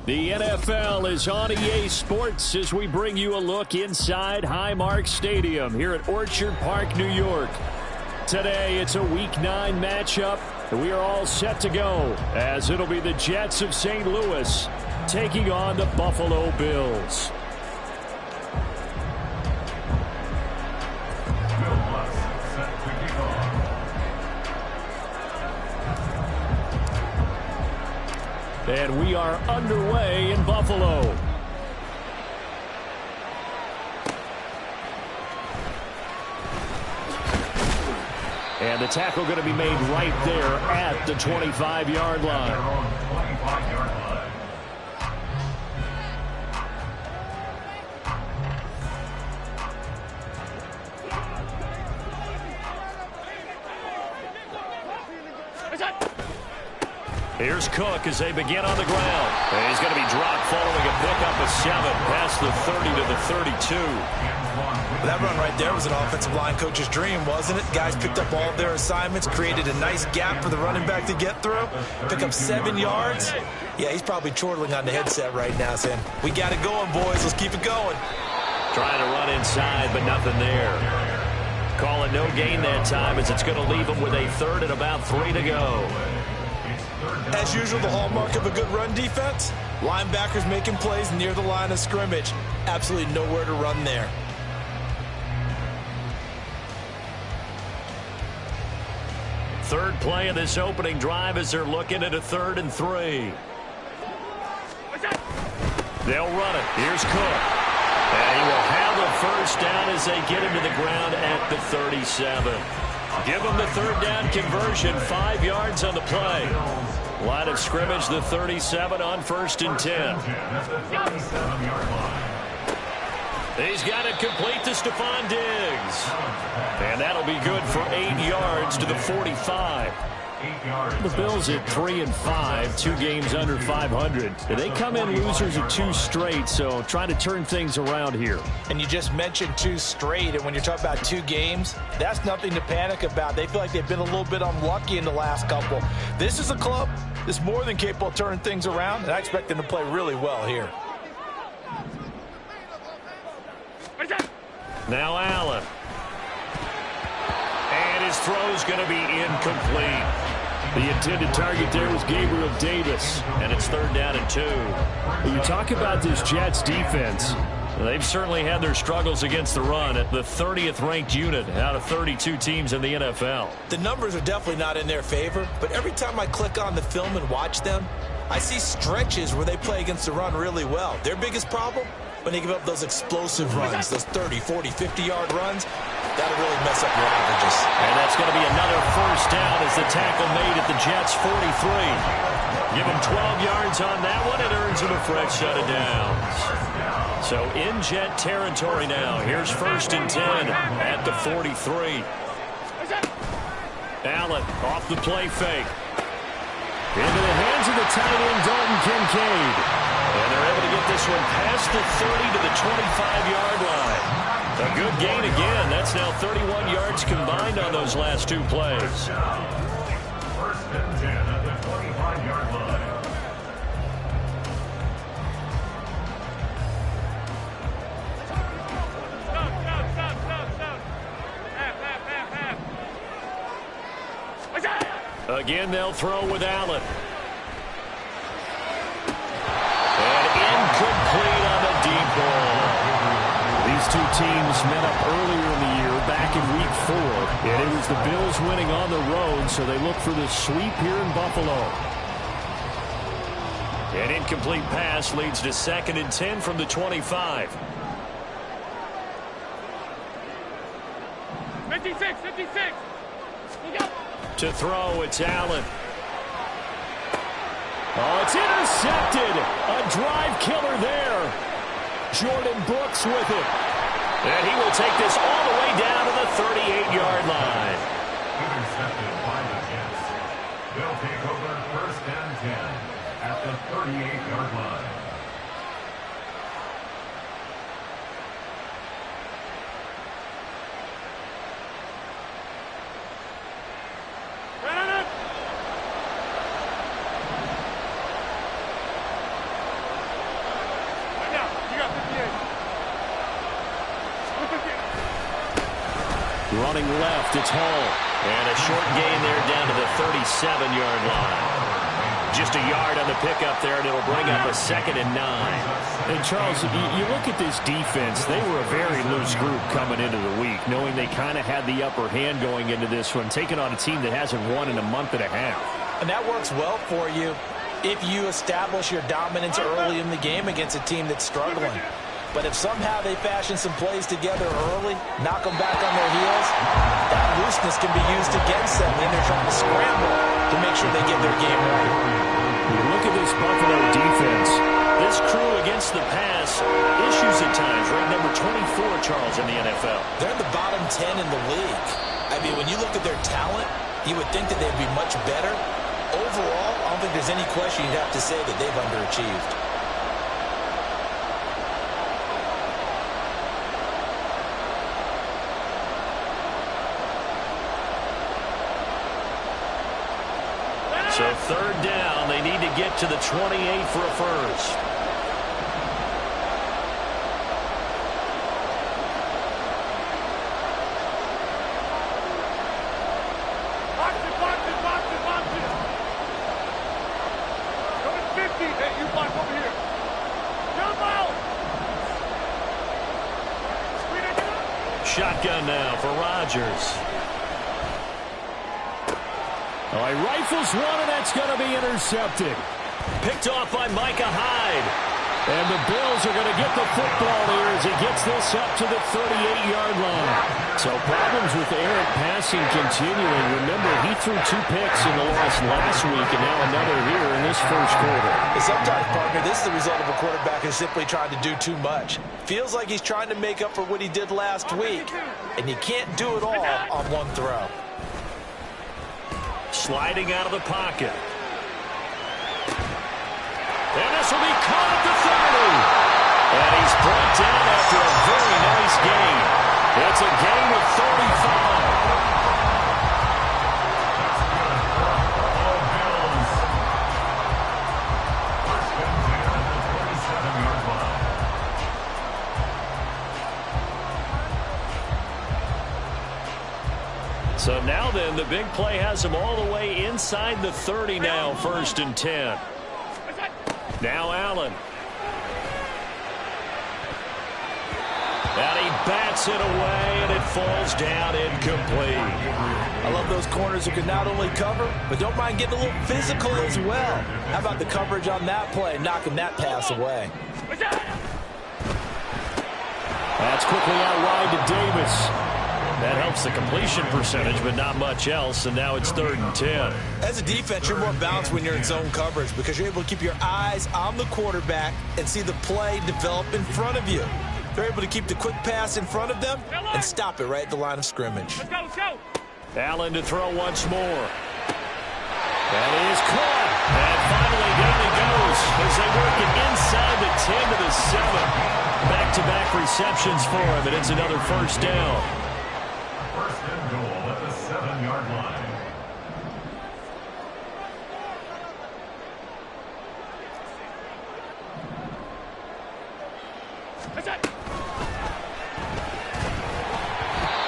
The NFL is on EA Sports as we bring you a look inside Highmark Stadium here at Orchard Park, New York. Today, it's a Week 9 matchup, and we are all set to go as it'll be the Jets of St. Louis taking on the Buffalo Bills. And we are underway in Buffalo. And the tackle going to be made right there at the 25-yard line. Here's Cook as they begin on the ground. And he's going to be dropped following a pickup of 7 past the 30 to the 32. That run right there was an offensive line coach's dream, wasn't it? Guys picked up all of their assignments, created a nice gap for the running back to get through, pick up 7 yards. Yeah, he's probably chortling on the headset right now saying, we got it going, boys. Let's keep it going. Trying to run inside, but nothing there. Call it no gain that time as it's going to leave him with a 3rd and about 3 to go. As usual, the hallmark of a good run defense, linebackers making plays near the line of scrimmage. Absolutely nowhere to run there. Third play of this opening drive as they're looking at a 3rd and 3. They'll run it. Here's Cook. And he will have a first down as they get him to the ground at the 37. Give them the 3rd down conversion, 5 yards on the play. Line of scrimmage, the 37 on 1st and 10. He's got it complete to Stephon Diggs. And that'll be good for 8 yards to the 45. The Bills at 3 and 5, 2 games under 500. They come in losers of 2 straight, so trying to turn things around here. And you just mentioned 2 straight, and when you're talking about 2 games, that's nothing to panic about. They feel like they've been a little bit unlucky in the last couple. This is a club that's more than capable of turning things around, and I expect them to play really well here. Now Allen. And his throw's going to be incomplete. The intended target there was Gabriel Davis, and it's 3rd down and 2. When you talk about this Jets defense, they've certainly had their struggles against the run at the 30th ranked unit out of 32 teams in the NFL. The numbers are definitely not in their favor, but every time I click on the film and watch them, I see stretches where they play against the run really well. Their biggest problem? When they give up those explosive runs, those 30, 40, 50-yard runs, that'll really mess up your averages. And that's going to be another first down as the tackle made at the Jets' 43. Give him 12 yards on that one. It earns him a fresh set of downs. So in Jet territory now. Here's 1st and 10 at the 43. Allen off the play fake. Into the hands of the tight end, Dalton Kincaid. And they're able to get this one past the 30 to the 25-yard line. A good gain again. That's now 31 yards combined on those last 2 plays. 1st and 10 at the 25-yard line. Again, they'll throw with Allen. And incomplete on the deep ball. These 2 teams met up earlier in the year, back in Week 4. And it was the Bills winning on the road, so they look for the sweep here in Buffalo. An incomplete pass leads to 2nd and 10 from the 25. 56. To throw, it's Allen. Oh, it's intercepted. A drive killer there. Jordan Brooks with it. And he will take this all the way down to the 38-yard line. Intercepted by the Jets. They'll take over 1st and 10 at the 38-yard line. Running left, it's Hall. And a short gain there down to the 37-yard line. Just a yard on the pickup there, and it'll bring up a 2nd and 9. And, Charles, you look at this defense, they were a very loose group coming into the week, knowing they kind of had the upper hand going into this one, taking on a team that hasn't won in a month and a half. And that works well for you if you establish your dominance early in the game against a team that's struggling. But if somehow they fashion some plays together early, knock them back on their heels, that looseness can be used against them when they're trying to scramble to make sure they get their game right. Look at this Buffalo defense. This crew against the pass, issues at times, ranked number 24, Charles, in the NFL. They're in the bottom 10 in the league. I mean, when you look at their talent, you would think that they'd be much better. Overall, I don't think there's any question you'd have to say that they've underachieved. So 3rd down, they need to get to the 28 for a first. Box it. Number 50, hey, you block over here. Jump out. Shotgun now for Rodgers. Oh, he rifles one, and that's going to be intercepted. Picked off by Micah Hyde. And the Bills are going to get the football here as he gets this up to the 38-yard line. So problems with errant passing continuing. Remember, he threw 2 picks in the loss last week, and now another here in this first quarter. Sometimes, partner, this is the result of a quarterback who's simply trying to do too much. Feels like he's trying to make up for what he did last week, and you can't do it all on one throw. Sliding out of the pocket. And this will be caught at the 30. And he's brought down after a very nice gain. It's a gain of 35. So now then, the big play has him all the way inside the 30 now, 1st and 10. Now Allen. And he bats it away, and it falls down incomplete. I love those corners who can not only cover, but don't mind getting a little physical as well. How about the coverage on that play, knocking that pass away? That's quickly out wide to Davis. That helps the completion percentage, but not much else, and now it's 3rd and 10. As a defense, you're more balanced when you're in zone coverage because you're able to keep your eyes on the quarterback and see the play develop in front of you. They're able to keep the quick pass in front of them and stop it right at the line of scrimmage. Let's go. Allen to throw once more. That is caught. And finally down it goes as they work it inside the 10 to the 7. Back-to-back receptions for him, and it's another 1st down. 1st and goal at the 7-yard line.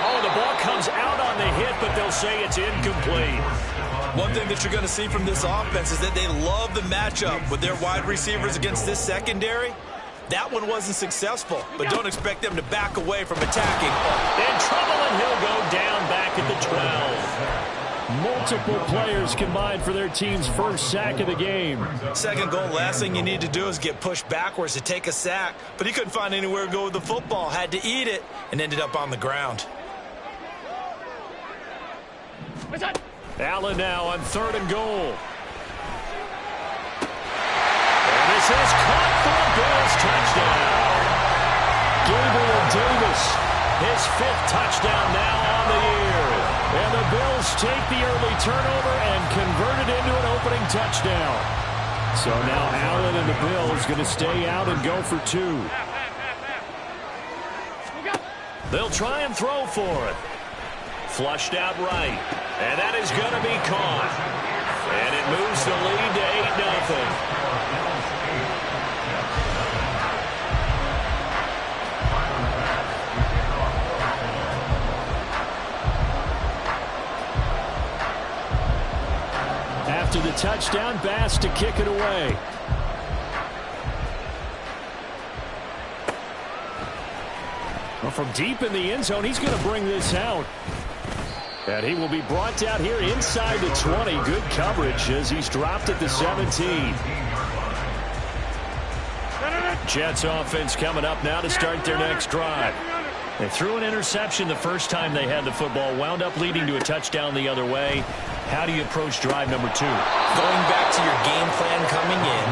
Oh, the ball comes out on the hit, but they'll say it's incomplete. One thing that you're going to see from this offense is that they love the matchup with their wide receivers against this secondary. That one wasn't successful, but don't expect them to back away from attacking. In trouble, and he'll go down back at the 12. Multiple players combined for their team's first sack of the game. 2nd goal, last thing you need to do is get pushed backwards to take a sack, but he couldn't find anywhere to go with the football, had to eat it, and ended up on the ground. Allen now on 3rd and goal. And this is caught for a Bills touchdown. Gabriel Davis, his 5th touchdown now on the year. And the Bills take the early turnover and convert it into an opening touchdown. So now Allen and the Bills going to stay out and go for 2. They'll try and throw for it. Flushed out right. And that is going to be caught. And it moves the lead to 8-0. touchdown. Bass to kick it away. Well, from deep in the end zone, he's going to bring this out. And he will be brought down here inside the 20. Good coverage as he's dropped at the 17. Jets offense coming up now to start their next drive. They threw an interception the first time they had the football, wound up leading to a touchdown the other way. How do you approach drive number 2? Going back to your game plan coming in,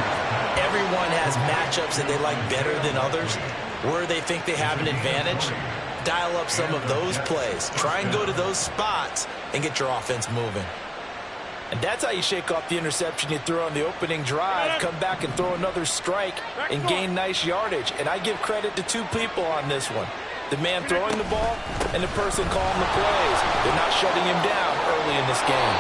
everyone has matchups that they like better than others. Where they think they have an advantage, dial up some of those plays. Try and go to those spots and get your offense moving. And that's how you shake off the interception you threw on the opening drive, come back and throw another strike and gain nice yardage. And I give credit to two people on this one. The man throwing the ball and the person calling the plays. They're not shutting him down early in this game.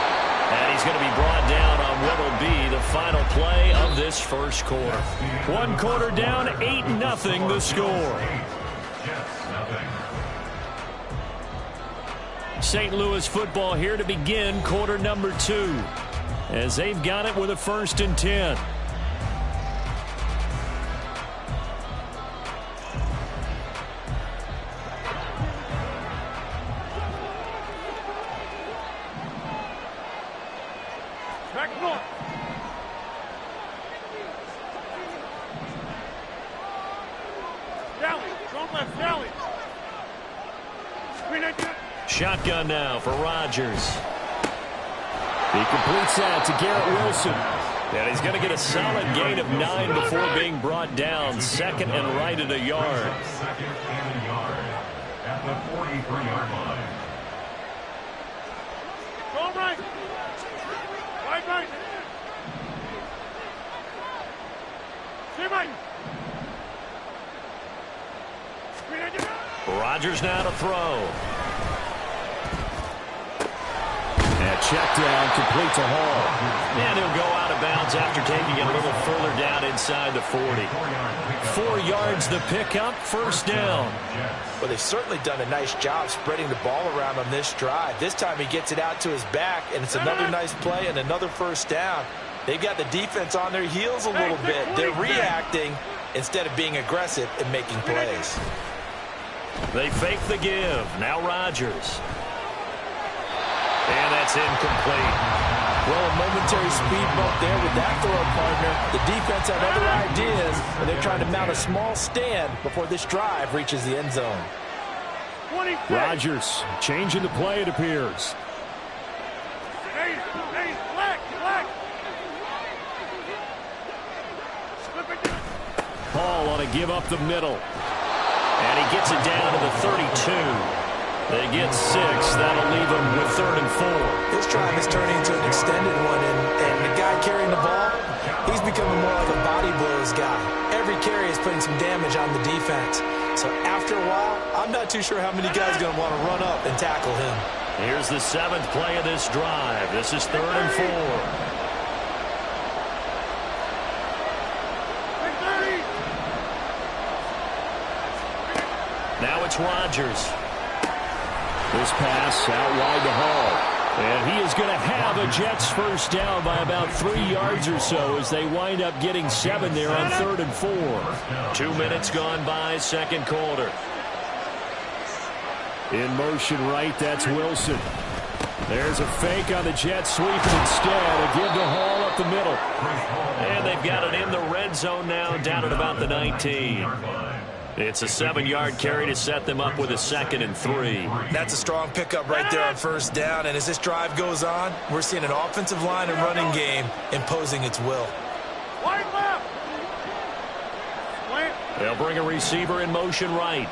And he's going to be brought down on what will be the final play of this first quarter. 1 quarter down, 8-0 the score. St. Louis football here to begin quarter number 2 as they've got it with a 1st and 10. Back north. Sally, don't left, Sally. Screen again. Shotgun now for Rodgers. He completes that to Garrett Wilson. And he's going to get a solid gain of 9 before being brought down. 2nd and right at a yard. 2nd and a yard at the 43-yard line. Go right. Right. Stay right. Screen again. Rodgers now to throw. And check down, complete to Hall. And he'll go out of bounds after taking it a little further down inside the 40. 4 yards the pickup, 1st down. Well, they've certainly done a nice job spreading the ball around on this drive. This time he gets it out to his back, and it's another nice play and another 1st down. They've got the defense on their heels a little bit. They're reacting instead of being aggressive and making plays. They fake the give. Now Rodgers. And that's incomplete. Well, a momentary speed bump there with that throw partner. The defense had other ideas, and they're trying to mount a small stand before this drive reaches the end zone. Rodgers changing the play, it appears. Hall on a give up the middle. And he gets it down to the 32. They get 6. That'll leave them with 3rd and 4. This drive is turning into an extended one, and the guy carrying the ball, he's becoming more like a body blows guy. Every carry is putting some damage on the defense. So after a while, I'm not too sure how many guys are going to want to run up and tackle him. Here's the 7th play of this drive. This is 3rd and 4. Now it's Rodgers. This pass out wide to Hall. And he is going to have a Jets 1st down by about 3 yards or so as they wind up getting 7 there on 3rd and 4. 2 minutes gone by, 2nd quarter. In motion right, that's Wilson. There's a fake on the Jets sweep, and instead a give to Hall up the middle. And they've got it in the red zone now, down at about the 19. It's a 7-yard carry to set them up with a 2nd and 3. That's a strong pickup right there on 1st down. And as this drive goes on, we're seeing an offensive line and running game imposing its will. They'll bring a receiver in motion right.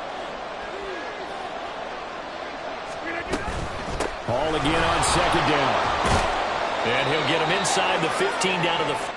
Hall again on 2nd down. And he'll get him inside the 15 down to the...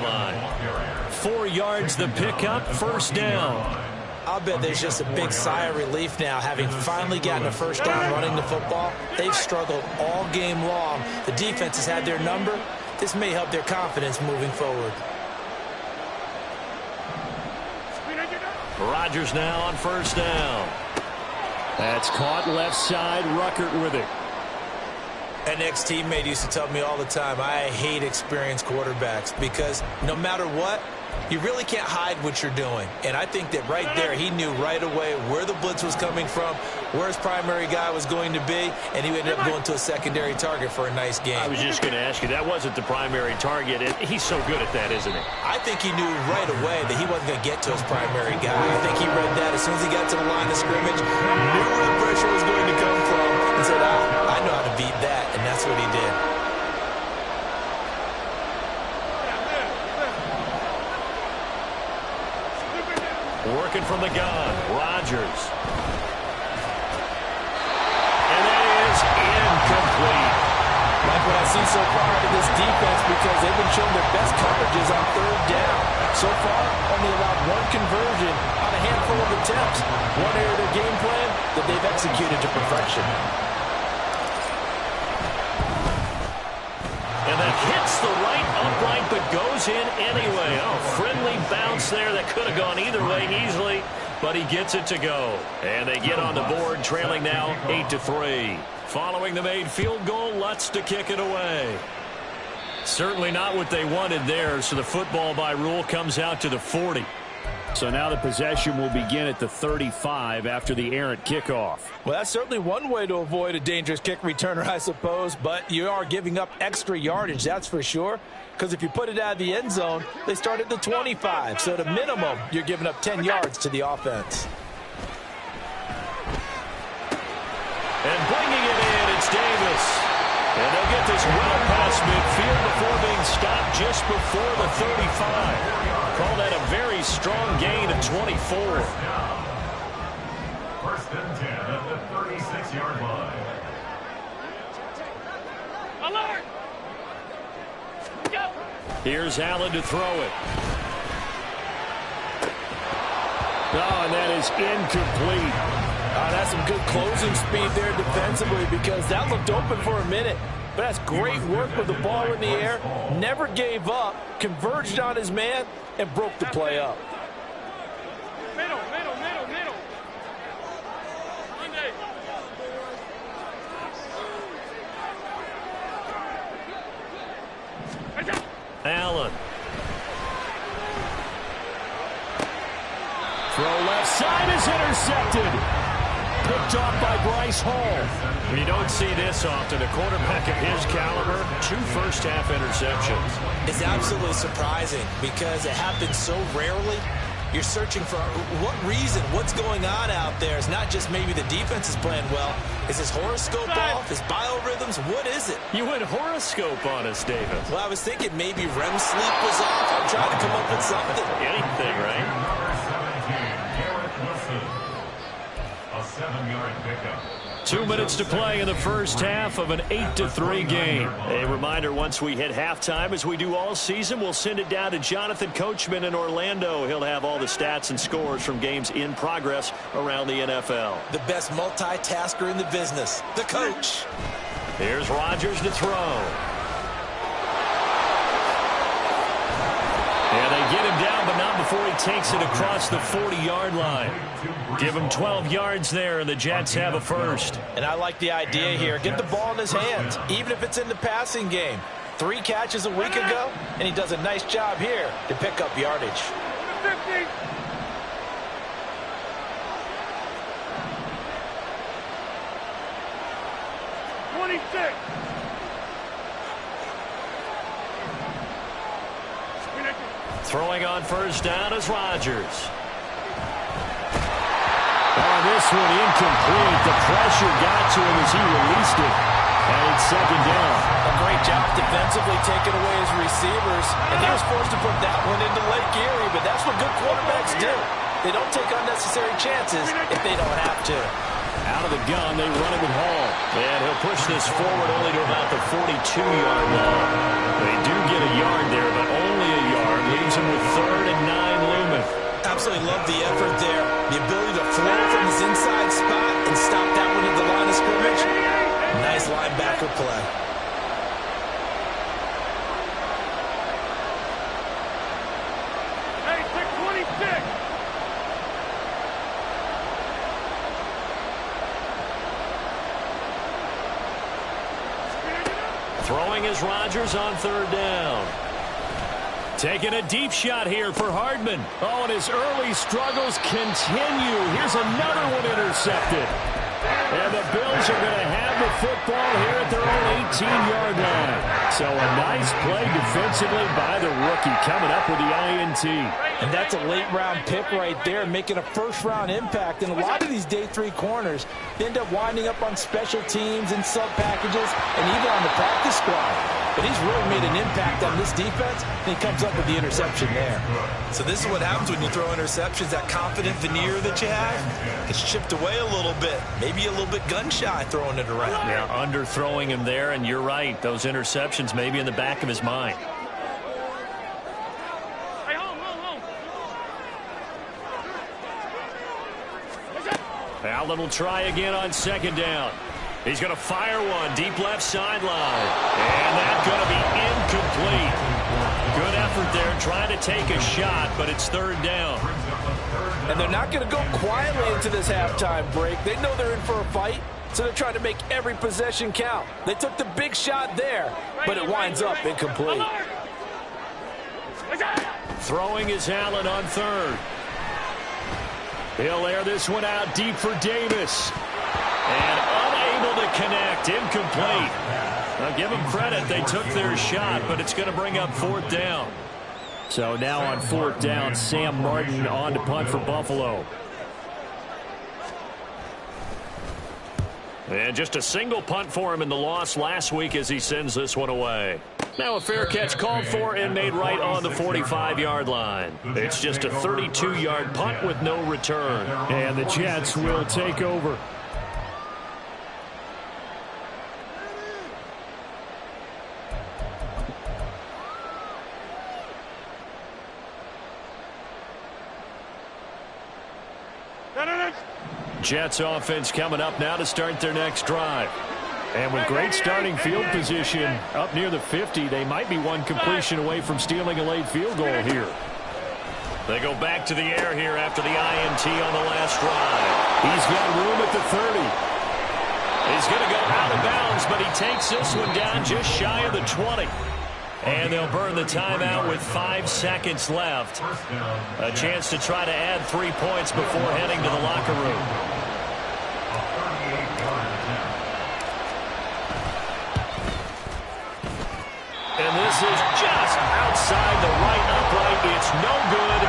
line. 4 yards the pickup, 1st down. I'll bet there's just a big sigh of relief now, having finally gotten a first down running the football. They've struggled all game long. The defense has had their number. This may help their confidence moving forward. Rodgers now on first down. That's caught left side. Ruckert with it. An ex-teammate used to tell me all the time, I hate experienced quarterbacks because no matter what, you really can't hide what you're doing. And I think that right there, he knew right away where the blitz was coming from, where his primary guy was going to be, and he ended up going to a secondary target for a nice game. I was just going to ask you, that wasn't the primary target. He's so good at that, isn't he? I think he knew right away that he wasn't going to get to his primary guy. I think he read that as soon as he got to the line of scrimmage, knew where the pressure was going to come from, and said, I know how to beat that, and that's what he did. Working from the gun, Rodgers. And that is incomplete. Like what I see so far out of this defense, because they've been showing their best coverages on third down. So far, only allowed one conversion on a handful of attempts. One area of their game plan that they've executed to perfection. And that hits the right upright, but goes in anyway. Oh, friendly bounce there that could have gone either way easily, but he gets it to go. And they get on the board, trailing now 8-3. Following the made field goal, Lutz to kick it away. Certainly not what they wanted there, so the football by rule comes out to the 40. So now the possession will begin at the 35 after the errant kickoff. Well, that's certainly one way to avoid a dangerous kick returner, I suppose, but you are giving up extra yardage, that's for sure, because if you put it out of the end zone, they start at the 25, so at a minimum, you're giving up 10 yards to the offense. And bringing it in, it's Davis. And they'll get this well past midfield before being stopped just before the 35. Call that a very strong gain of 24. First and 10 at the 36-yard line. Alert! Go! Here's Allen to throw it. Oh, and that is incomplete. That's some good closing speed there defensively, because that looked open for a minute. But that's great work with the ball in the air. Never gave up, converged on his man, and broke the play up. Middle. Monday. Allen. Throw left side is intercepted. Picked off by Bryce Hall. You don't see this often. A quarterback of his caliber, 2 first-half interceptions. It's absolutely surprising because it happens so rarely. You're searching for what reason, what's going on out there. It's not just maybe the defense is playing well. Is his horoscope off? His biorhythms? What is it? You went horoscope on us, David. Well, I was thinking maybe REM sleep was off. I'm trying to come up with something. Anything, right? A 7-yard pickup. 2 minutes to play in the first half of an 8-3 game. A reminder, once we hit halftime, as we do all season, we'll send it down to Jonathan Coachman in Orlando. He'll have all the stats and scores from games in progress around the NFL. The best multitasker in the business, the coach. Here's Rodgers to throw. And they get him down, but not before he takes it across the 40-yard line. Give him 12 yards there, and the Jets have a first. And I like the idea here. Get the ball in his hands, even if it's in the passing game. 3 catches a week ago, and he does a nice job here to pick up yardage. 50. Throwing on first down is Rodgers. Oh, this one incomplete. The pressure got to him as he released it. And it's second down. A great job defensively taking away his receivers. And he was forced to put that one into Lake Erie, but that's what good quarterbacks do. They don't take unnecessary chances if they don't have to. Out of the gun, they run it with Hall. And he'll push this forward only to about the 42-yard line. They do get a yard there, but only a yard. Leaves him with 3rd and 9 looming. absolutely love the effort there. The ability to flow from his inside spot and stop that one at the line of scrimmage. Nice linebacker play. Hey, 626. Throwing is Rodgers on third down. Taking a deep shot here for Hardman. Oh, and his early struggles continue. Here's another one intercepted. And the Bills are going to have the football here at their own 18-yard line. So a nice play defensively by the rookie coming up with the INT. And that's a late-round pick right there, making a first-round impact. And a lot of these day 3 corners end up winding up on special teams and sub-packages and even on the practice squad. But he's really made an impact on this defense, and he comes up with the interception there. So this is what happens when you throw interceptions. That confident veneer that you have gets chipped away a little bit. Maybe a little bit gun-shy throwing it around. Yeah, underthrowing him there, and you're right. Those interceptions may be in the back of his mind. Hey, home. Allen will try again on second down. He's going to fire one deep left sideline. And that's going to be incomplete. Good effort there trying to take a shot, but it's third down. And they're not going to go quietly into this halftime break. They know they're in for a fight, so they're trying to make every possession count. They took the big shot there, but it winds up incomplete. Throwing is Allen on third. He'll air this one out deep for Davis. And unable to connect. Incomplete. I'll give them credit. They took their shot, but it's going to bring up fourth down. So now on fourth down, Sam Martin on to punt for Buffalo. And just a single punt for him in the loss last week as he sends this one away. Now a fair catch called for and made right on the 45-yard line. It's just a 32-yard punt with no return. And the Jets will take over. Jets offense coming up now to start their next drive. And with great starting field position up near the 50, they might be one completion away from stealing a late field goal here. They go back to the air here after the INT on the last drive. He's got room at the 30. He's going to go out of bounds, but he takes this one down just shy of the 20. And they'll burn the timeout with 5 seconds left. A chance to try to add 3 points before heading to the locker room. And this is just outside the right upright. It's no good.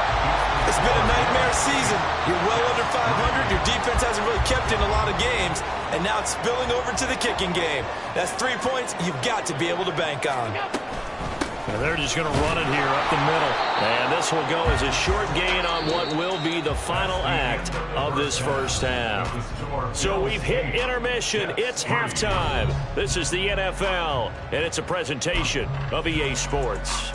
It's been a nightmare season. You're well under 500. Your defense hasn't really kept in a lot of games. And now it's spilling over to the kicking game. That's 3 points you've got to be able to bank on. And they're just going to run it here up the middle. And this will go as a short gain on what will be the final act of this first half. So we've hit intermission. It's halftime. This is the NFL, and it's a presentation of EA Sports.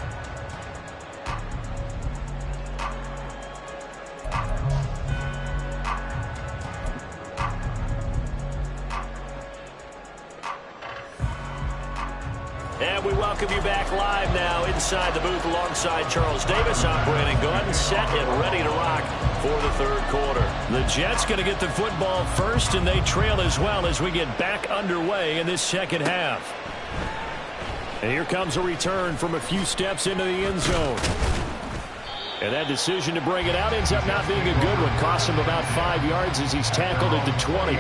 And we welcome you back live now inside the booth alongside Charles Davis. I'm Brandon Gordon, set and ready to rock for the third quarter. The Jets going to get the football first, and they trail as well as we get back underway in this second half. And here comes a return from a few steps into the end zone. And that decision to bring it out ends up not being a good one. Costs him about 5 yards as he's tackled at the 20.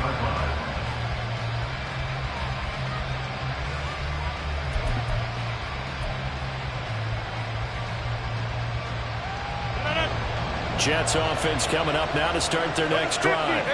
Jets offense coming up now to start their next drive.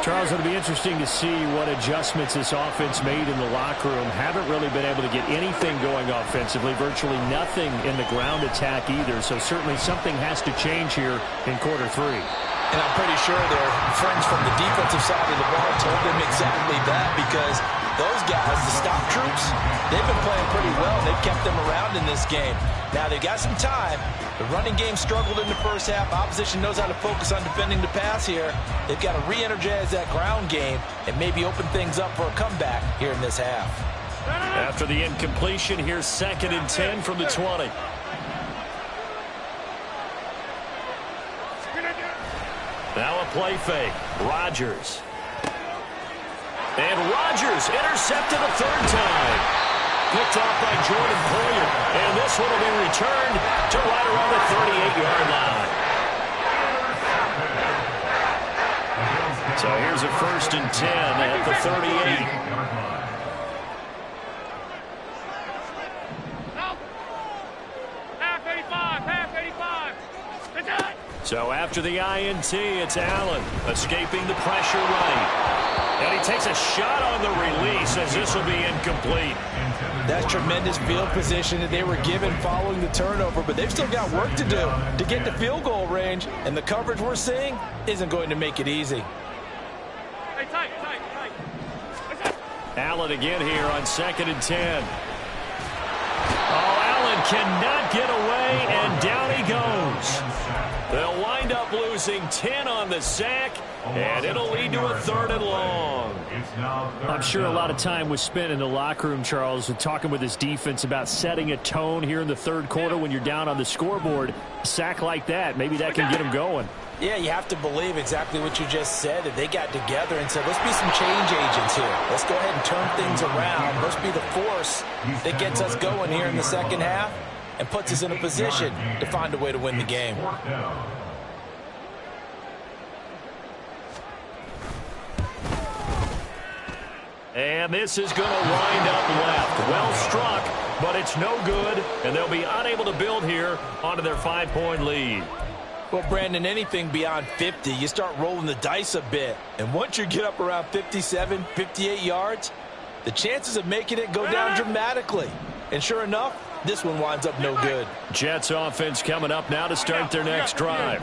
Charles, it'll be interesting to see what adjustments this offense made in the locker room. Haven't really been able to get anything going offensively, virtually nothing in the ground attack either. So certainly something has to change here in quarter three. And I'm pretty sure their friends from the defensive side of the ball told them exactly that, because those guys, the stop troops, they've been playing pretty well. They've kept them around in this game. Now, they've got some time. The running game struggled in the first half. Opposition knows how to focus on defending the pass here. They've got to re-energize that ground game and maybe open things up for a comeback here in this half. After the incompletion, here's 2nd and 10 from the 20. Now a play fake. Rodgers. And Rodgers intercepted a 3rd time. Picked off by Jordan Poyer. And this one will be returned to right around the 38-yard line. So here's a 1st and 10 at the 38. So after the INT, it's Allen escaping the pressure right. And he takes a shot on the release as this will be incomplete. That's tremendous field position that they were given following the turnover, but they've still got work to do to get to field goal range, and the coverage we're seeing isn't going to make it easy. Hey, tight. Allen again here on 2nd and 10. Oh, Allen cannot get away, and down he goes. They'll wind up losing 10 on the sack, and it'll lead to a 3rd and long. I'm sure a lot of time was spent in the locker room, Charles, with talking with his defense about setting a tone here in the 3rd quarter when you're down on the scoreboard. A sack like that, maybe that can get him going. Yeah, you have to believe exactly what you just said, that they got together and said, let's be some change agents here. Let's go ahead and turn things around. Let's be the force that gets us going here in the 2nd half and puts us in a position to find a way to win the game. And this is going to wind up left. Well struck, but it's no good, and they'll be unable to build here onto their 5-point lead. Well, Brandon, anything beyond 50, you start rolling the dice a bit. And once you get up around 57, 58 yards, the chances of making it go down dramatically. And sure enough, this one winds up no good. Jets offense coming up now to start their next drive.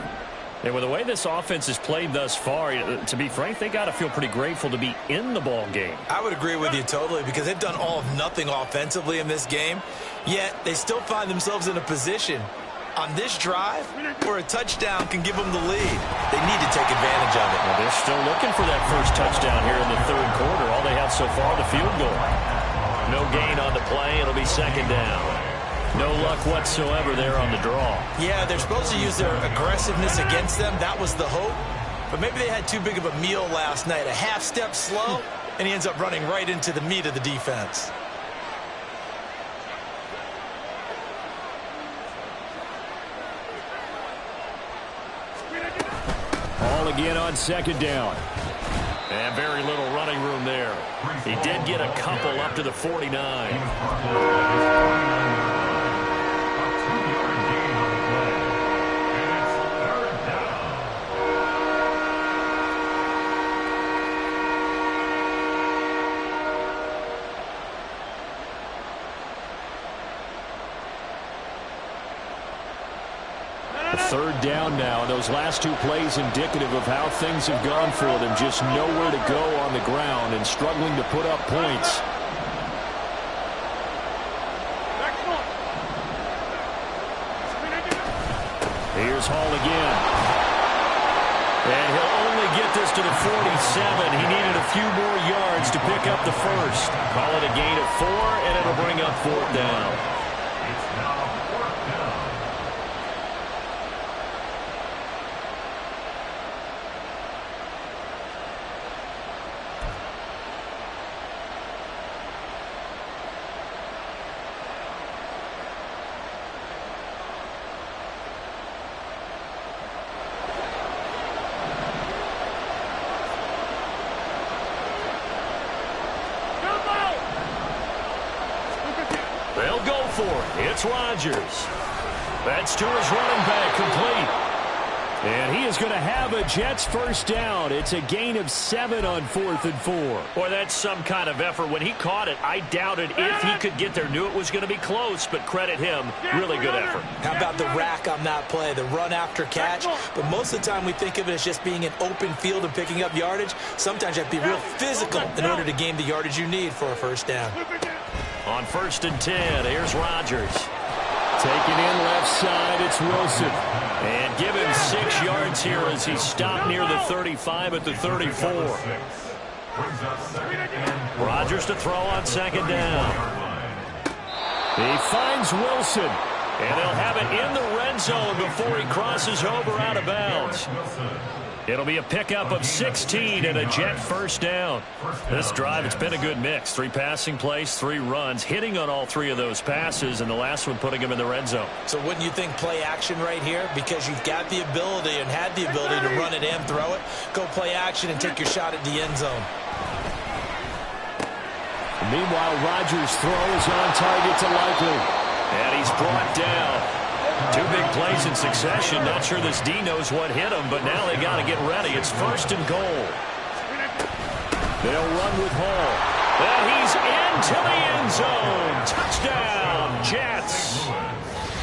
And with the way this offense has played thus far, to be frank, they got to feel pretty grateful to be in the ball game. I would agree with you totally, because they've done all of nothing offensively in this game, yet they still find themselves in a position on this drive where a touchdown can give them the lead. They need to take advantage of it. Well, they're still looking for that first touchdown here in the 3rd quarter. All they have so far, the field goal. No gain on the play. It'll be 2nd down. No luck whatsoever there on the draw. Yeah, they're supposed to use their aggressiveness against them. That was the hope. But maybe they had too big of a meal last night. A half step slow, and he ends up running right into the meat of the defense. All again on 2nd down. And very little running room there. He did get a couple up to the 49. Third down now. Those last 2 plays indicative of how things have gone for them. Just nowhere to go on the ground and struggling to put up points. Here's Hall again. And he'll only get this to the 47. He needed a few more yards to pick up the first. Call it a gain of 4, and it'll bring up 4th down. It's now 4th down. They'll go for it. It's Rodgers. That's to his running back, complete. And he is going to have a Jets first down. It's a gain of 7 on 4th and 4. Boy, that's some kind of effort. When he caught it, I doubted if he could get there. Knew it was going to be close, but credit him. Really good effort. How about the rack on that play, the run after catch? But most of the time we think of it as just being an open field and picking up yardage. Sometimes you have to be real physical in order to gain the yardage you need for a first down. On 1st and 10, here's Rodgers. Taking in left side, it's Wilson. And give him 6 yards here as he stopped near the 35 at the 34. Rodgers to throw on 2nd down. He finds Wilson. And they'll have it in the red zone before he crosses over out of bounds. It'll be a pickup of 16 and a Jet first down. This drive, it's been a good mix. 3 passing plays, 3 runs, hitting on all 3 of those passes, and the last one putting him in the red zone. So wouldn't you think play action right here? Because you've got the ability and had the ability to run it and throw it. Go play action and take your shot at the end zone. Meanwhile, Rodgers' throw is on target to Likely. And he's brought down. 2 big plays in succession. Not sure this D knows what hit him, but now they got to get ready. It's 1st and goal. They'll run with Hall. And he's into the end zone. Touchdown, Jets.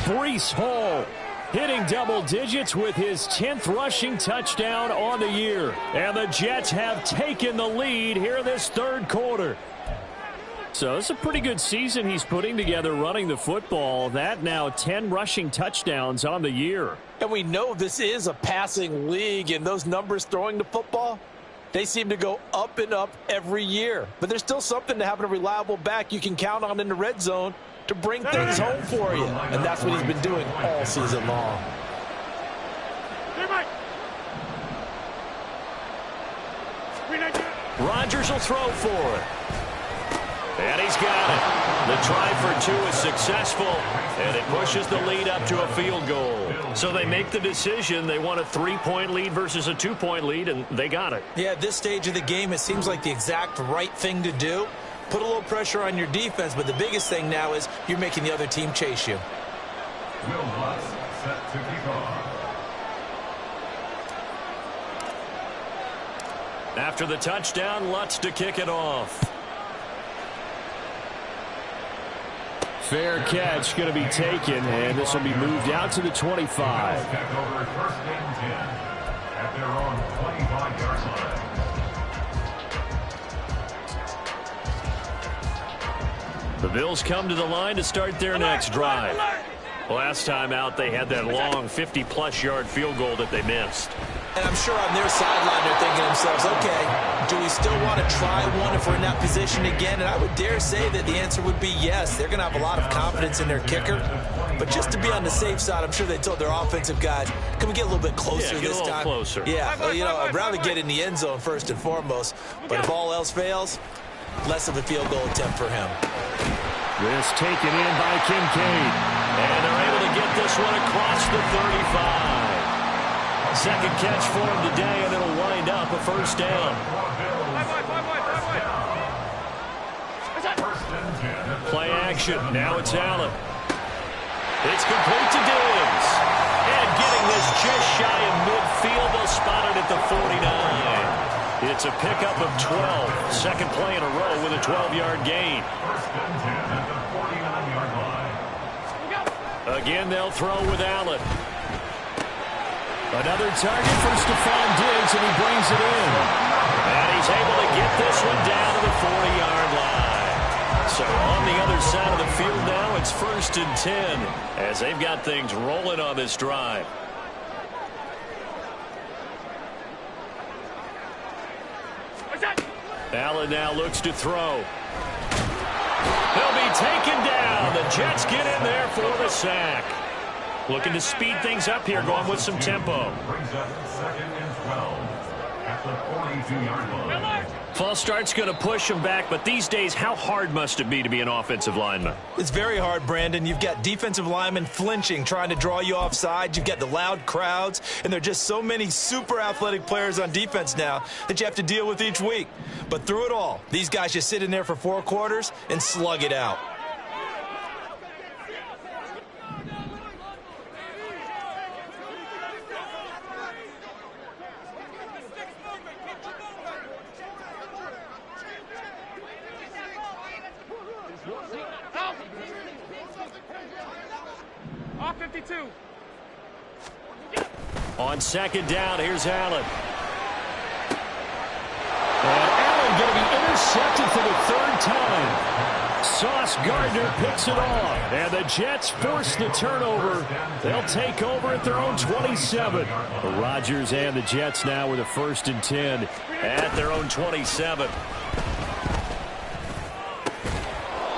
Breece Hall hitting double digits with his 10th rushing touchdown on the year. And the Jets have taken the lead here this 3rd quarter. So it's a pretty good season he's putting together running the football. That now 10 rushing touchdowns on the year. And we know this is a passing league, and those numbers throwing the football, they seem to go up and up every year. But there's still something to having a reliable back you can count on in the red zone to bring things home for you. And that's what he's been doing all season long. Rodgers will throw for it. And he's got it. The try for 2 is successful, and it pushes the lead up to a field goal. So they make the decision. They want a 3-point lead versus a 2-point lead, and they got it. Yeah, at this stage of the game, it seems like the exact right thing to do. Put a little pressure on your defense, but the biggest thing now is you're making the other team chase you. Will Lutz set to kick off. After the touchdown, Lutz to kick it off. Fair catch going to be taken, and this will be moved out to the 25. Back over 1st and 10 at their own 25-yard line. The Bills come to the line to start their next drive. Last time out, they had that long 50-plus yard field goal that they missed. And I'm sure on their sideline they're thinking to themselves, okay, do we still want to try one if we're in that position again? And I would dare say that the answer would be yes. They're going to have a lot of confidence in their kicker. But just to be on the safe side, I'm sure they told their offensive guys, can we get a little bit closer this time? Closer. Yeah, well, you know, I'd rather get in the end zone first and foremost. But if all else fails, less of a field goal attempt for him. This taken in by Kincaid. And they're able to get this one across the 35. Second catch for him today, and it'll wind up a first down. Play action. Now it's Allen. It's complete to Diggs. And getting this just shy of midfield, they'll spot it at the 49. It's a pickup of 12. Second play in a row with a 12-yard gain. Again, they'll throw with Allen. Another target for Stephon Diggs, and he brings it in. And he's able to get this one down to the 40-yard line. So on the other side of the field now, it's 1st and 10 as they've got things rolling on this drive. Allen now looks to throw. They'll be taken down. The Jets get in there for the sack. Looking to speed things up here, going with some tempo. Brings up 2nd and 12 at the 42-yard line. False start's going to push him back, but these days, how hard must it be to be an offensive lineman? It's very hard, Brandon. You've got defensive linemen flinching, trying to draw you offside. You've got the loud crowds, and there are just so many super athletic players on defense now that you have to deal with each week. But through it all, these guys just sit in there for 4 quarters and slug it out. 52. On second down, here's Allen. And Allen going to be intercepted for the third time. Sauce Gardner picks it off. And the Jets force the turnover. They'll take over at their own 27. The Rodgers and the Jets now with a 1st and 10 at their own 27.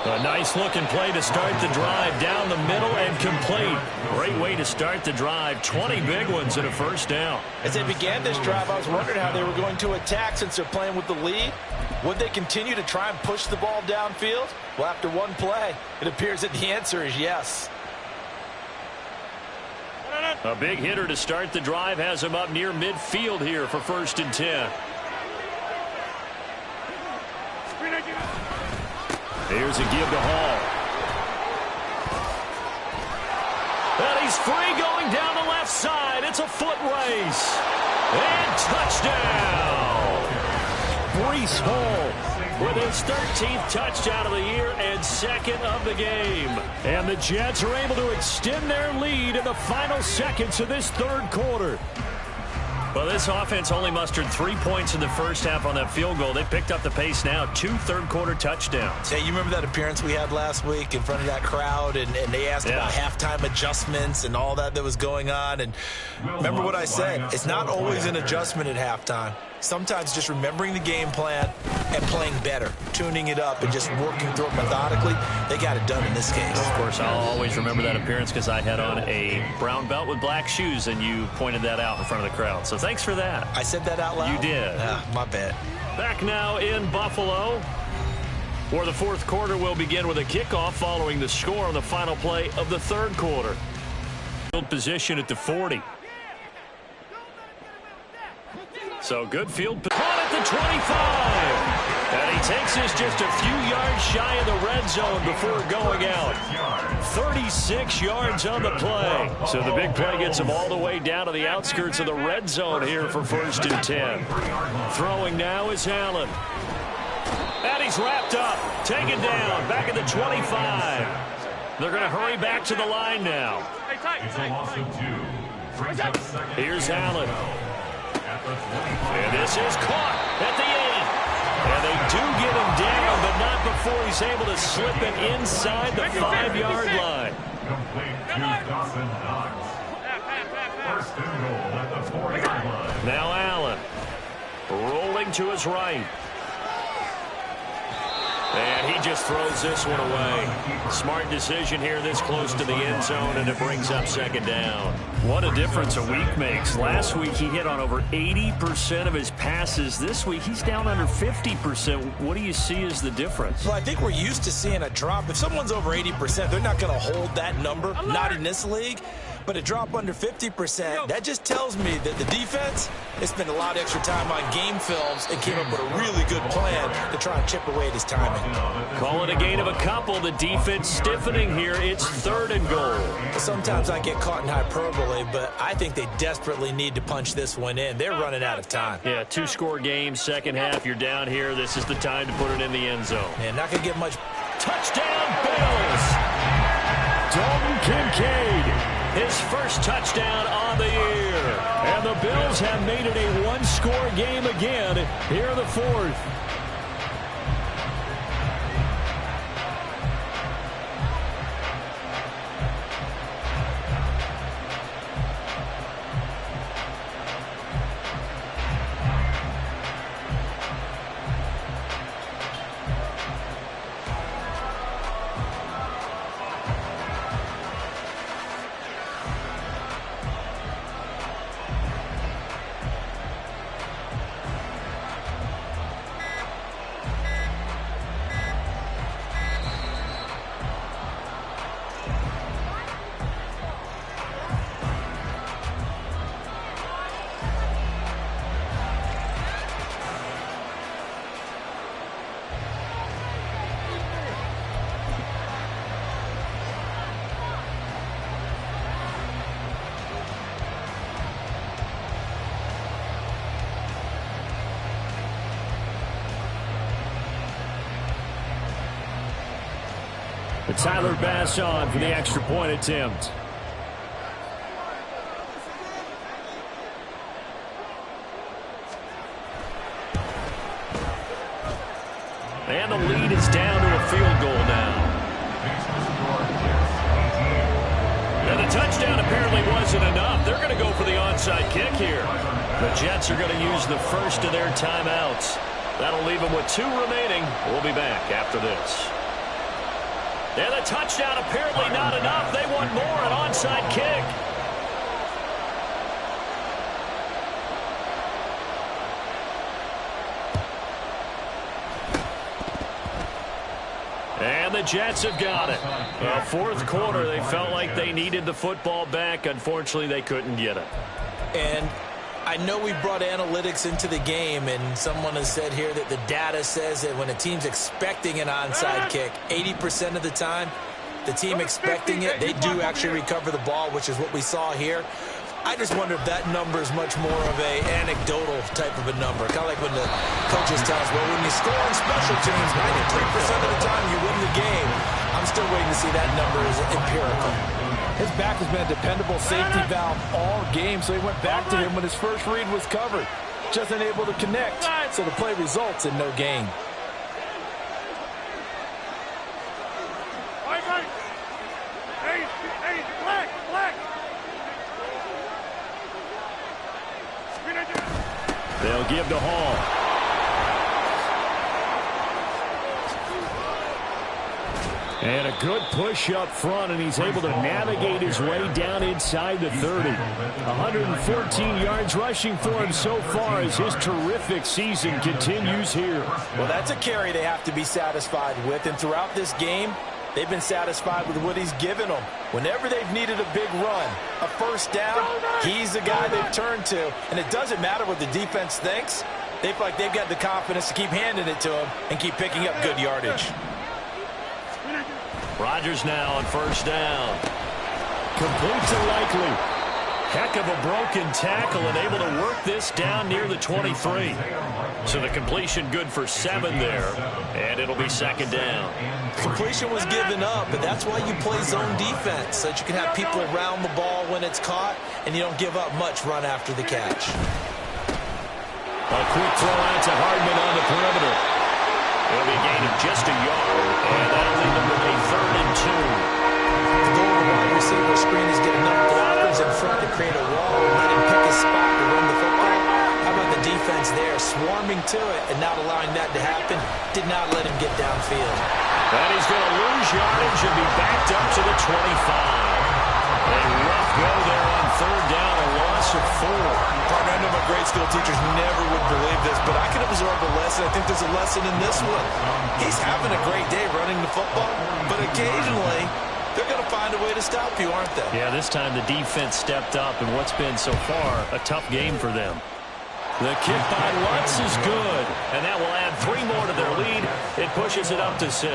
A nice-looking play to start the drive down the middle and complete. Great way to start the drive. 20 big ones and a 1st down. As they began this drive, I was wondering how they were going to attack since they're playing with the lead. Would they continue to try and push the ball downfield? Well, after one play, it appears that the answer is yes. A big hitter to start the drive has him up near midfield here for 1st and 10. Here's a give to Hall. And he's free going down the left side. It's a foot race. And touchdown. Breece Hall with his 13th touchdown of the year and 2nd of the game. And the Jets are able to extend their lead in the final seconds of this 3rd quarter. Well, this offense only mustered 3 points in the first half on that field goal. They picked up the pace now. 2 third-quarter touchdowns. Hey, you remember that appearance we had last week in front of that crowd, and they asked about halftime adjustments and all that was going on. And remember what I said. It's not always an adjustment at halftime. Sometimes just remembering the game plan and playing better, tuning it up and just working through it methodically. They got it done in this case. Of course, I'll always remember that appearance because I had on a brown belt with black shoes, and you pointed that out in front of the crowd. So thanks for that. I said that out loud? You did. My bad. Back now in Buffalo, where the 4th quarter will begin with a kickoff following the score on the final play of the 3rd quarter. Field position at the 40. So good field position at the 25. And he takes us just a few yards shy of the red zone before going out. 36 yards on the play. So the big play gets him all the way down to the outskirts of the red zone here for 1st and 10. Throwing now is Allen. And he's wrapped up. Taken down. Back at the 25. They're going to hurry back to the line now. Here's Allen. And this is caught at the 8. And they do get him down, but not before he's able to slip it inside the 5-yard line. Now Allen rolling to his right. And he just throws this one away. Smart decision here this close to the end zone, and it brings up 2nd down. What a difference a week makes. Last week he hit on over 80% of his passes. This week he's down under 50%. What do you see as the difference? Well, I think we're used to seeing a drop. If someone's over 80%, they're not going to hold that number. Not in this league. But a drop under 50%, that just tells me that the defense has spent a lot of extra time on game films and came up with a really good plan to try and chip away at his timing. Call it a gain of a couple. The defense stiffening here. It's 3rd and goal. Sometimes I get caught in hyperbole, but I think they desperately need to punch this one in. They're running out of time. Yeah, 2-score game, second half. You're down here. This is the time to put it in the end zone. And not going to get much. Touchdown, Bills! Dalton Kincaid. His first touchdown on the year. And the Bills have made it a 1-score game again here in the 4th. Tyler Bass on for the extra point attempt. And the lead is down to a field goal now. And the touchdown apparently wasn't enough. They're going to go for the onside kick here. The Jets are going to use the first of their timeouts. That'll leave them with 2 remaining. We'll be back after this. And the touchdown apparently not enough. They want more, an onside kick. And the Jets have got it. Well, fourth quarter, they felt like they needed the football back. Unfortunately, they couldn't get it. And I know we brought analytics into the game, and someone has said here that the data says that when a team's expecting an onside kick, 80% of the time, the team expecting it, they do actually recover the ball, which is what we saw here. I just wonder if that number is much more of a anecdotal type of a number. Kind of like when the coaches tell us, well, when you score on special teams, 93% of the time you win the game. I'm still waiting to see that number is empirical. His back has been a dependable safety valve all game, so he went back to him when his first read was covered. Just unable to connect, so the play results in no gain. They'll give to Hall. And a good push up front, and he's able to navigate his way down inside the 30. 114 yards rushing for him so far as his terrific season continues here. Well, that's a carry they have to be satisfied with, and throughout this game, they've been satisfied with what he's given them. Whenever they've needed a big run, a first down, he's the guy they've turned to. And it doesn't matter what the defense thinks. They feel like they've got the confidence to keep handing it to him and keep picking up good yardage. Rodgers now on first down. Complete to Likely. Heck of a broken tackle and able to work this down near the 23. So the completion good for 7 there, and it'll be second down. Completion was given up, but that's why you play zone defense, so that you can have people around the ball when it's caught, and you don't give up much run after the catch. A quick throw out to Hardman on the perimeter. It'll be a gain of just a yard, and that'll leave them with a 3rd and 2. The goal of the wide receiver screen is get enough blockers in front to create a wall and let him pick his spot to run the football. How about the defense there, swarming to it and not allowing that to happen? Did not let him get downfield. And he's going to lose yardage and be backed up to the 25. A rough go there on 3rd down, a loss of 4. Partner, I know my grade school teachers never would believe this, but I can absorb a lesson. I think there's a lesson in this one. He's having a great day running the football, but occasionally they're going to find a way to stop you, aren't they? Yeah, this time the defense stepped up in what's been so far a tough game for them. The kick by Lutz is good, and that will add 3 more to their lead. It pushes it up to 6.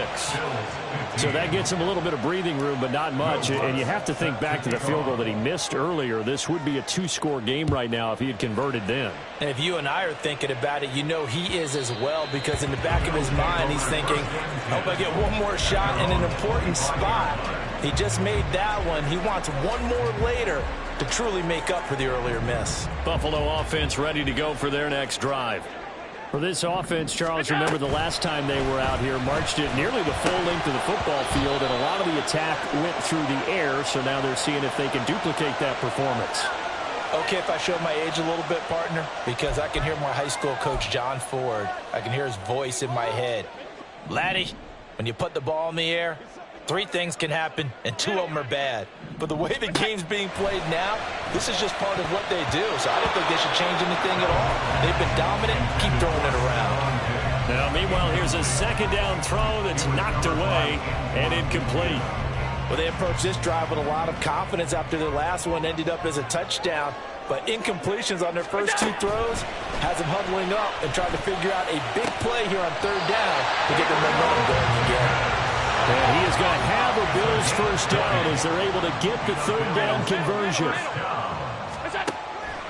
So that gets him a little bit of breathing room, but not much. And you have to think back to the field goal that he missed earlier. This would be a 2-score game right now if he had converted then. And if you and I are thinking about it, you know he is as well, because in the back of his mind, he's thinking, I hope I get one more shot in an important spot. He just made that one. He wants one more later to truly make up for the earlier miss. Buffalo offense ready to go for their next drive. For this offense, Charles, remember the last time they were out here, marched it nearly the full length of the football field, and a lot of the attack went through the air, so now they're seeing if they can duplicate that performance. Okay, if I show my age a little bit, partner, because I can hear my high school coach, John Ford. I can hear his voice in my head. Laddie, when you put the ball in the air, 3 things can happen, and 2 of them are bad. But the way the game's being played now, this is just part of what they do. So I don't think they should change anything at all. They've been dominant. Keep throwing it around. Now, meanwhile, here's a second down throw that's knocked away and incomplete. Well, they approached this drive with a lot of confidence after their last one ended up as a touchdown. But incompletions on their first 2 throws has them huddling up and trying to figure out a big play here on 3rd down to get the momentum going again. And he is going to have a Bills first down as they're able to get the 3rd down conversion.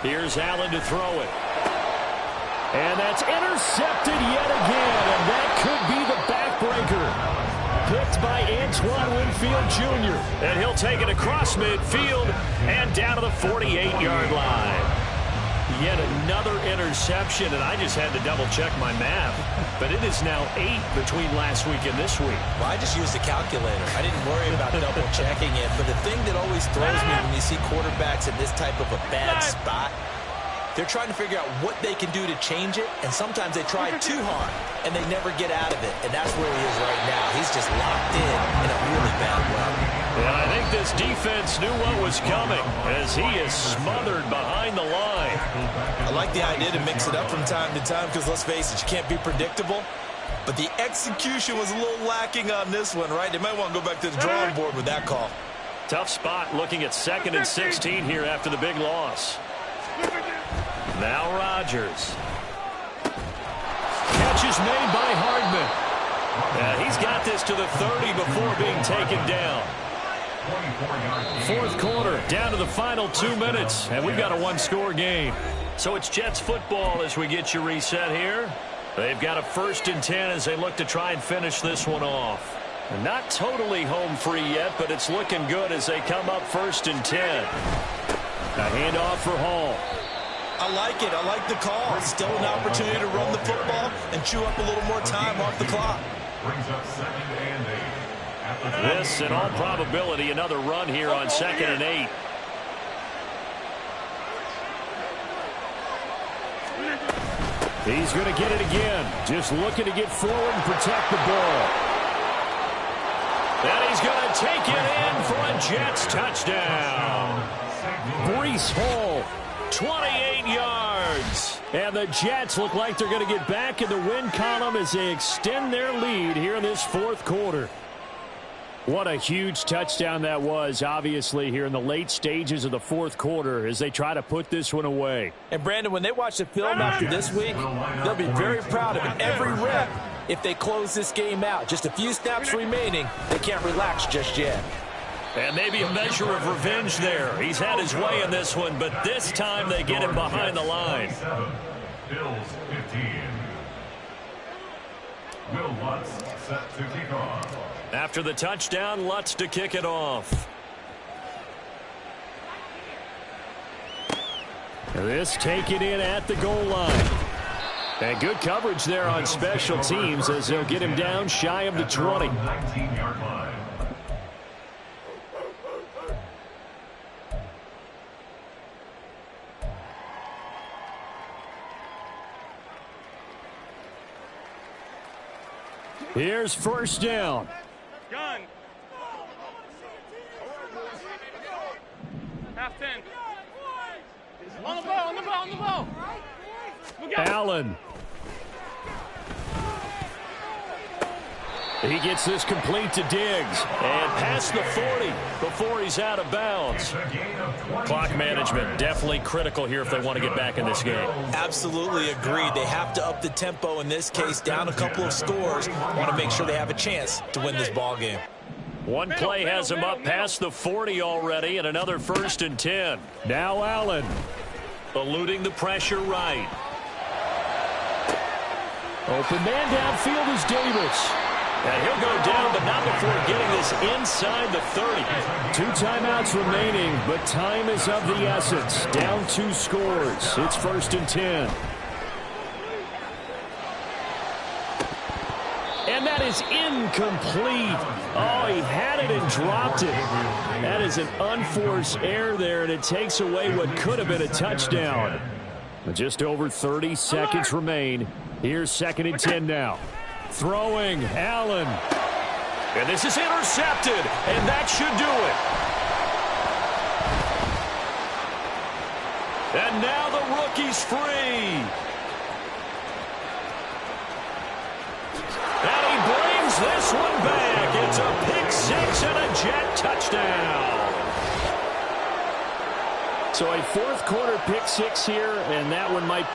Here's Allen to throw it. And that's intercepted yet again, and that could be the backbreaker. Picked by Antoine Winfield Jr. And he'll take it across midfield and down to the 48-yard line. Yet another interception, and I just had to double-check my math. But it is now 8 between last week and this week. Well, I just used a calculator. I didn't worry about double-checking it. But the thing that always throws me when you see quarterbacks in this type of a bad spot, they're trying to figure out what they can do to change it, and sometimes they try too hard, and they never get out of it. And that's where he is right now. He's just locked in a really bad way. And I think this defense knew what was coming as he is smothered behind the line. I like the idea to mix it up from time to time because, let's face it, you can't be predictable. But the execution was a little lacking on this one, right? They might want to go back to the drawing board with that call. Tough spot looking at 2nd and 16 here after the big loss. Now Rodgers. Catch is made by Hardman. He's got this to the 30 before being taken down. 4th quarter, down to the final 2 minutes, and we've got a 1-score game. So it's Jets football as we get you reset here. They've got a 1st and 10 as they look to try and finish this one off. And not totally home free yet, but it's looking good as they come up 1st and 10. A handoff for Hall. I like it. I like the call. Still an opportunity to run the football and chew up a little more time off the clock. Brings up 2nd and 8. This, in all probability, another run here on 2nd and 8. He's going to get it again. Just looking to get forward and protect the ball. And he's going to take it in for a Jets touchdown. Breece Hall, 28 yards. And the Jets look like they're going to get back in the win column as they extend their lead here in this 4th quarter. What a huge touchdown that was, obviously, here in the late stages of the 4th quarter as they try to put this one away. And, Brandon, when they watch the film after this week, they'll be very proud of every rep if they close this game out. Just a few snaps remaining. They can't relax just yet. And maybe a measure of revenge there. He's had his way in this one, but this time they get him behind the line. Bills 15. Will Lutz set to kick off. After the touchdown, Lutz to kick it off. This taken in at the goal line. And good coverage there on special teams as they'll get him down shy of the 20. 19-yard line. Here's 1st down. Gun. Half 10. On the ball, on the ball, on the ball. Allen. He gets this complete to Diggs. And past the 40 before he's out of bounds. Clock management definitely critical here if they want to get back in this game. Absolutely agreed. They have to up the tempo in this case, down a couple of scores. Want to make sure they have a chance to win this ball game. One play has him up past the 40 already, and another 1st and 10. Now Allen. Eluding the pressure right. Open man downfield is Davis. And he'll go down, but not before getting this inside the 30. 2 timeouts remaining, but time is of the essence. Down 2 scores. It's 1st and 10. And that is incomplete. Oh, he had it and dropped it. That is an unforced error there, and it takes away what could have been a touchdown. But just over 30 seconds remain. Here's 2nd and 10 now. Throwing, Allen. And this is intercepted, and that should do it. And now the rookie's free. And he brings this one back. It's a pick 6 and a Jet touchdown. So a 4th quarter pick 6 here, and that one might